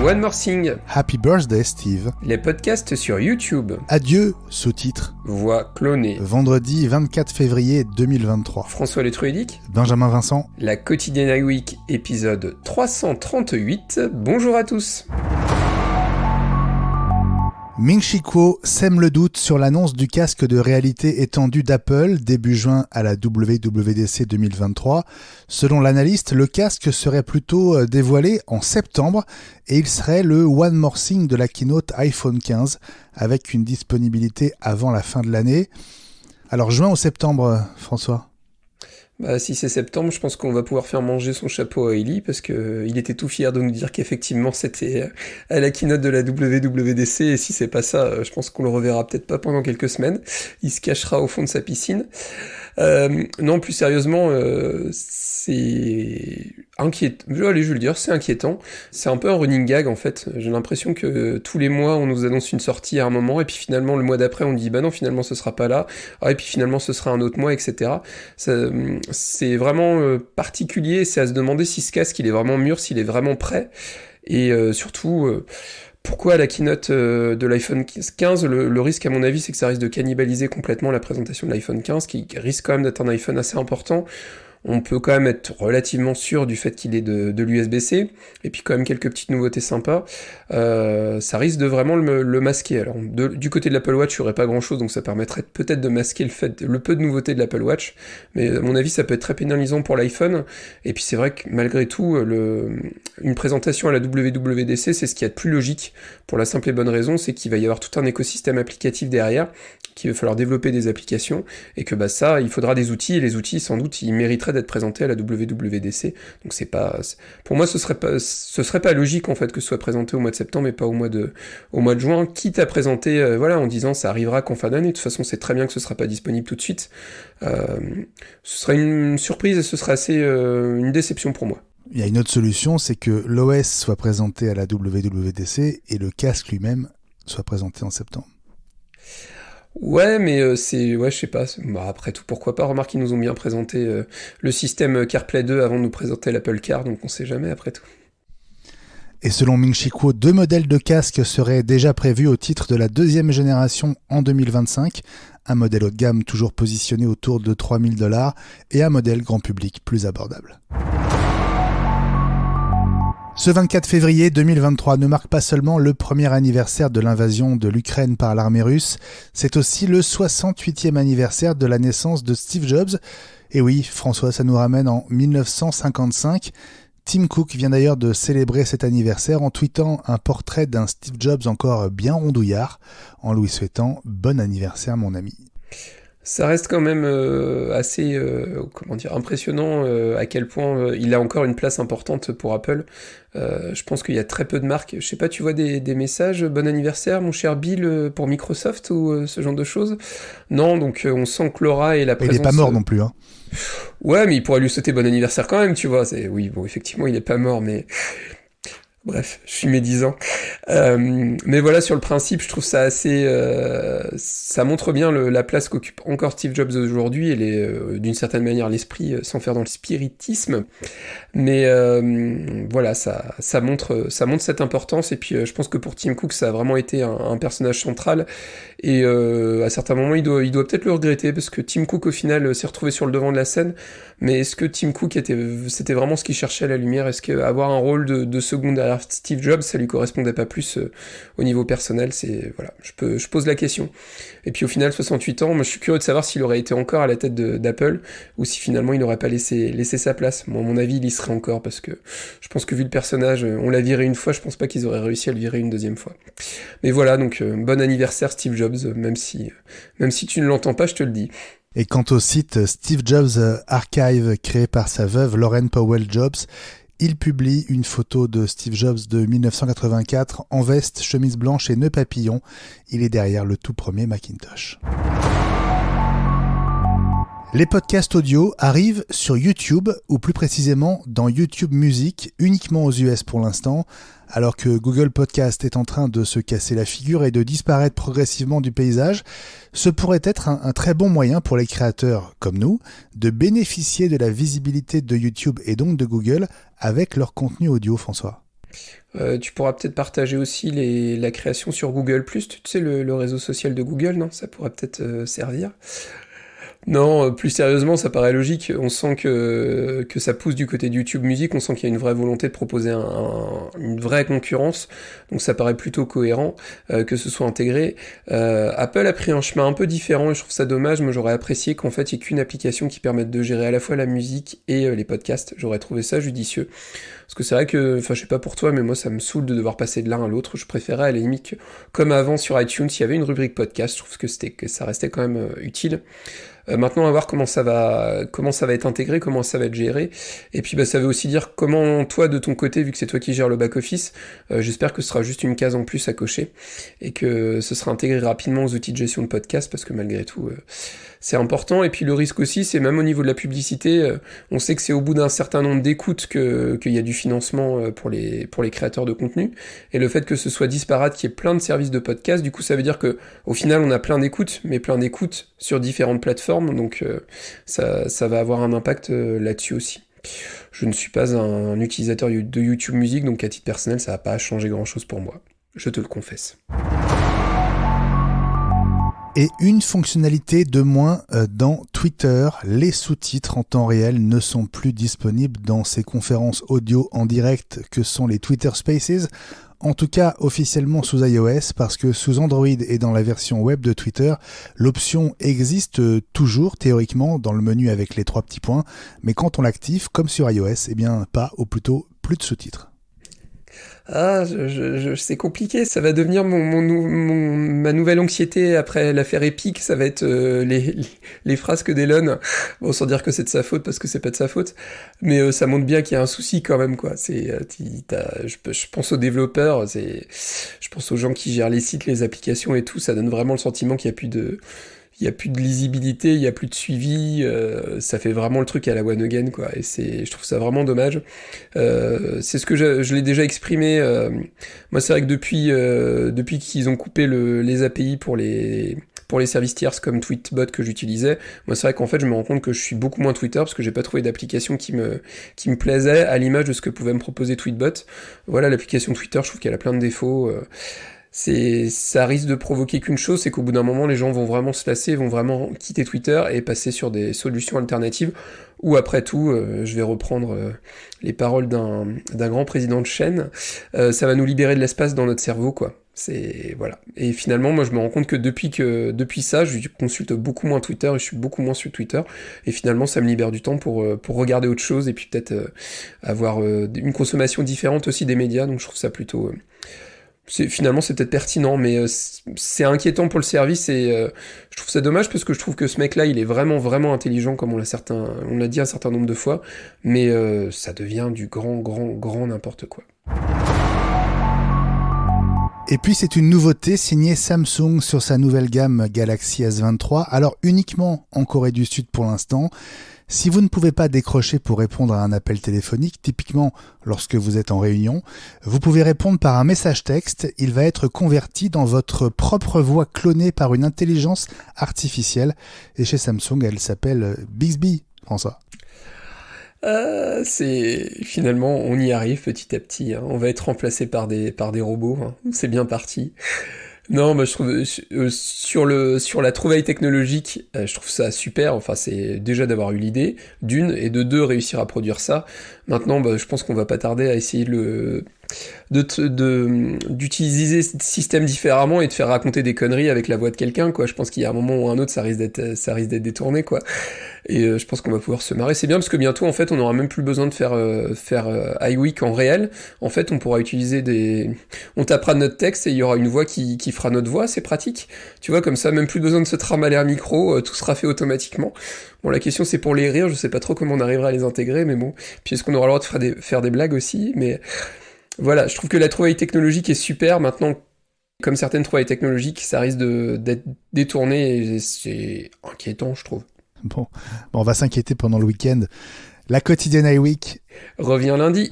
One More Thing. Happy Birthday Steve. Les podcasts sur YouTube. Adieu, sous-titre. Voix clonée. Vendredi 24 février 2023. François Le Truidic. Benjamin Vincent. La quotidienne Week, épisode 338. Bonjour à tous. Ming-Chi Kuo sème le doute sur l'annonce du casque de réalité étendue d'Apple début juin à la WWDC 2023. Selon l'analyste, le casque serait plutôt dévoilé en septembre et il serait le One More Thing de la keynote iPhone 15 avec une disponibilité avant la fin de l'année. Alors juin ou septembre, François ? Bah, si c'est septembre, je pense qu'on va pouvoir faire manger son chapeau à Eli parce que il était tout fier de nous dire qu'effectivement c'était à la keynote de la WWDC et si c'est pas ça, je pense qu'on le reverra peut-être pas pendant quelques semaines. Il se cachera au fond de sa piscine. Non, plus sérieusement, c'est inquiétant. Allez, je vais le dire, c'est inquiétant. C'est un peu un running gag en fait. J'ai l'impression que tous les mois on nous annonce une sortie à un moment et puis finalement le mois d'après on dit bah non finalement ce sera pas là. Ah, et puis finalement ce sera un autre mois, etc. C'est vraiment particulier. C'est à se demander si ce casque il est vraiment mûr, s'il est vraiment prêt et surtout. Pourquoi la keynote de l'iPhone 15, le risque à mon avis c'est que ça risque de cannibaliser complètement la présentation de l'iPhone 15 qui risque quand même d'être un iPhone assez important. On peut quand même être relativement sûr du fait qu'il est de l'USB-C, et puis quand même quelques petites nouveautés sympas. Ça risque de vraiment le masquer. Alors du côté de l'Apple Watch, il n'y aurait pas grand-chose, donc ça permettrait peut-être de masquer le peu de nouveautés de l'Apple Watch, mais à mon avis ça peut être très pénalisant pour l'iPhone, et puis c'est vrai que malgré tout, une présentation à la WWDC, c'est ce qu'il y a de plus logique, pour la simple et bonne raison, c'est qu'il va y avoir tout un écosystème applicatif derrière, qu'il va falloir développer des applications, et que bah ça, il faudra des outils, et les outils, sans doute, ils mériteraient d'être présentés à la WWDC. Donc c'est pas, pour moi, ce serait pas logique en fait que ce soit présenté au mois de septembre et pas au mois de juin, quitte à présenter, en disant ça arrivera qu'en fin d'année. De toute façon, c'est très bien que ce sera pas disponible tout de suite. Ce serait une surprise et ce serait assez une déception pour moi. Il y a une autre solution, c'est que l'OS soit présenté à la WWDC et le casque lui-même soit présenté en septembre. Ouais, mais je sais pas. Bah, après tout, pourquoi pas. Remarque, ils nous ont bien présenté le système CarPlay 2 avant de nous présenter l'Apple Car, donc on sait jamais après tout. Et selon Ming-Chi Kuo, 2 modèles de casques seraient déjà prévus au titre de la deuxième génération en 2025. Un modèle haut de gamme toujours positionné autour de $3000 et un modèle grand public plus abordable. Ce 24 février 2023 ne marque pas seulement le premier anniversaire de l'invasion de l'Ukraine par l'armée russe, c'est aussi le 68e anniversaire de la naissance de Steve Jobs. Et oui, François, ça nous ramène en 1955. Tim Cook vient d'ailleurs de célébrer cet anniversaire en tweetant un portrait d'un Steve Jobs encore bien rondouillard, en lui souhaitant « Bon anniversaire mon ami ». Ça reste quand même assez impressionnant à quel point il a encore une place importante pour Apple. Je pense qu'il y a très peu de marques. Je sais pas, tu vois des messages « Bon anniversaire, mon cher Bill » pour Microsoft ou ce genre de choses? Non, donc on sent que l'aura et la présence... Il est pas mort non plus, hein. Ouais, mais il pourrait lui souhaiter bon anniversaire quand même, tu vois. Oui, bon, effectivement, il est pas mort, mais... Bref, je suis médisant. Mais voilà, sur le principe, je trouve ça assez... ça montre bien la place qu'occupe encore Steve Jobs aujourd'hui, et d'une certaine manière l'esprit, sans faire dans le spiritisme. Mais voilà, ça montre cette importance, et puis je pense que pour Tim Cook, ça a vraiment été un personnage central, et à certains moments, il doit peut-être le regretter, parce que Tim Cook, au final, s'est retrouvé sur le devant de la scène. Mais est-ce que Tim Cook c'était vraiment ce qu'il cherchait à la lumière? Est-ce qu'avoir un rôle de second derrière Steve Jobs, ça lui correspondait pas plus au niveau personnel? Voilà, je pose la question. Et puis au final, 68 ans, moi je suis curieux de savoir s'il aurait été encore à la tête d'Apple, ou si finalement il n'aurait pas laissé sa place. Moi, à mon avis, il y serait encore, parce que je pense que vu le personnage, on l'a viré une fois, je pense pas qu'ils auraient réussi à le virer une deuxième fois. Mais voilà, donc bon anniversaire Steve Jobs, même si tu ne l'entends pas, je te le dis. Et quant au site Steve Jobs Archive créé par sa veuve Lauren Powell Jobs, il publie une photo de Steve Jobs de 1984 en veste, chemise blanche et nœud papillon. Il est derrière le tout premier Macintosh. Les podcasts audio arrivent sur YouTube, ou plus précisément dans YouTube Music, uniquement aux US pour l'instant, alors que Google Podcast est en train de se casser la figure et de disparaître progressivement du paysage. Ce pourrait être un très bon moyen pour les créateurs, comme nous, de bénéficier de la visibilité de YouTube et donc de Google avec leur contenu audio, François. Tu pourras peut-être partager aussi la création sur Google+, tu sais, le réseau social de Google, non? Ça pourra peut-être servir. Non, plus sérieusement, ça paraît logique. On sent que ça pousse du côté de YouTube Music, on sent qu'il y a une vraie volonté de proposer une vraie concurrence, donc ça paraît plutôt cohérent que ce soit intégré. Apple a pris un chemin un peu différent et je trouve ça dommage. Moi, j'aurais apprécié qu'en fait, il n'y ait qu'une application qui permette de gérer à la fois la musique et les podcasts. J'aurais trouvé ça judicieux. Parce que c'est vrai que, enfin, je sais pas pour toi, mais moi, ça me saule de devoir passer de l'un à l'autre. Je préférais à la limite, comme avant sur iTunes, s'il y avait une rubrique podcast, je trouve que ça restait quand même utile. Maintenant, on va voir comment ça va être intégré, comment ça va être géré. Et puis, ça veut aussi dire comment toi, de ton côté, vu que c'est toi qui gères le back-office, j'espère que ce sera juste une case en plus à cocher et que ce sera intégré rapidement aux outils de gestion de podcast parce que malgré tout, c'est important. Et puis, le risque aussi, c'est même au niveau de la publicité, on sait que c'est au bout d'un certain nombre d'écoutes qu'il y a du financement pour les créateurs de contenu. Et le fait que ce soit disparate, qu'il y ait plein de services de podcast, du coup, ça veut dire que au final, on a plein d'écoutes, mais plein d'écoutes sur différentes plateformes. Donc ça va avoir un impact là-dessus aussi. Je ne suis pas un utilisateur de YouTube Music, donc à titre personnel, ça va pas changer grand-chose pour moi. Je te le confesse. Et une fonctionnalité de moins dans Twitter, les sous-titres en temps réel ne sont plus disponibles dans ces conférences audio en direct que sont les Twitter Spaces. En tout cas, officiellement sous iOS, parce que sous Android et dans la version web de Twitter, l'option existe toujours théoriquement dans le menu avec les 3 petits points, mais quand on l'active, comme sur iOS, eh bien pas, ou plutôt plus de sous-titres. Ah, c'est compliqué, ça va devenir ma nouvelle anxiété après l'affaire Epic, ça va être les frasques d'Elon. Bon, sans dire que c'est de sa faute, parce que c'est pas de sa faute, mais ça montre bien qu'il y a un souci quand même, quoi. Je pense aux développeurs, je pense aux gens qui gèrent les sites, les applications et tout, ça donne vraiment le sentiment qu'il y a plus de lisibilité, il y a plus de suivi, ça fait vraiment le truc à la one again, quoi, et je trouve ça vraiment dommage. C'est ce que je l'ai déjà exprimé, moi c'est vrai que depuis qu'ils ont coupé les API pour les services tierces comme Tweetbot que j'utilisais, moi c'est vrai qu'en fait je me rends compte que je suis beaucoup moins Twitter parce que j'ai pas trouvé d'application qui me plaisait à l'image de ce que pouvait me proposer Tweetbot. Voilà, l'application Twitter, je trouve qu'elle a plein de défauts, ça risque de provoquer qu'une chose, c'est qu'au bout d'un moment, les gens vont vraiment se lasser, vont vraiment quitter Twitter et passer sur des solutions alternatives, où après tout, je vais reprendre les paroles d'un grand président de chaîne, ça va nous libérer de l'espace dans notre cerveau, quoi. Voilà. Et finalement, moi, je me rends compte que depuis ça, je consulte beaucoup moins Twitter et je suis beaucoup moins sur Twitter. Et finalement, ça me libère du temps pour regarder autre chose et puis peut-être avoir une consommation différente aussi des médias. Donc, je trouve ça plutôt... Finalement c'est peut-être pertinent, mais c'est inquiétant pour le service et je trouve ça dommage parce que je trouve que ce mec-là il est vraiment vraiment intelligent comme on l'a dit un certain nombre de fois, mais ça devient du grand n'importe quoi. Et puis c'est une nouveauté signée Samsung sur sa nouvelle gamme Galaxy S23, alors uniquement en Corée du Sud pour l'instant. Si vous ne pouvez pas décrocher pour répondre à un appel téléphonique, typiquement lorsque vous êtes en réunion, vous pouvez répondre par un message texte. Il va être converti dans votre propre voix clonée par une intelligence artificielle. Et chez Samsung, elle s'appelle Bixby, François. Finalement, on y arrive petit à petit. Hein. On va être remplacé par des robots. Hein. C'est bien parti. Non, moi je trouve sur la trouvaille technologique, je trouve ça super. Enfin, c'est déjà d'avoir eu l'idée, d'une, et de deux, réussir à produire ça. Maintenant, je pense qu'on va pas tarder à essayer d'utiliser ce système différemment et de faire raconter des conneries avec la voix de quelqu'un, quoi. Je pense qu'il y a un moment ou un autre, ça risque d'être détourné, quoi. Et je pense qu'on va pouvoir se marrer. C'est bien parce que bientôt, en fait, on n'aura même plus besoin de faire iWeek en réel. En fait, on pourra utiliser on tapera notre texte et il y aura une voix qui fera notre voix. C'est pratique. Tu vois, comme ça, même plus besoin de se trimballer un micro. Tout sera fait automatiquement. Bon, la question, c'est pour les rires. Je sais pas trop comment on arrivera à les intégrer, mais bon. Puis est-ce qu'on aura le droit de faire des blagues aussi? Mais voilà, je trouve que la trouvaille technologique est super. Maintenant, comme certaines trouvailles technologiques, ça risque d'être détourné et c'est inquiétant, je trouve. Bon, on va s'inquiéter pendant le week-end. La quotidienne iWeek revient lundi.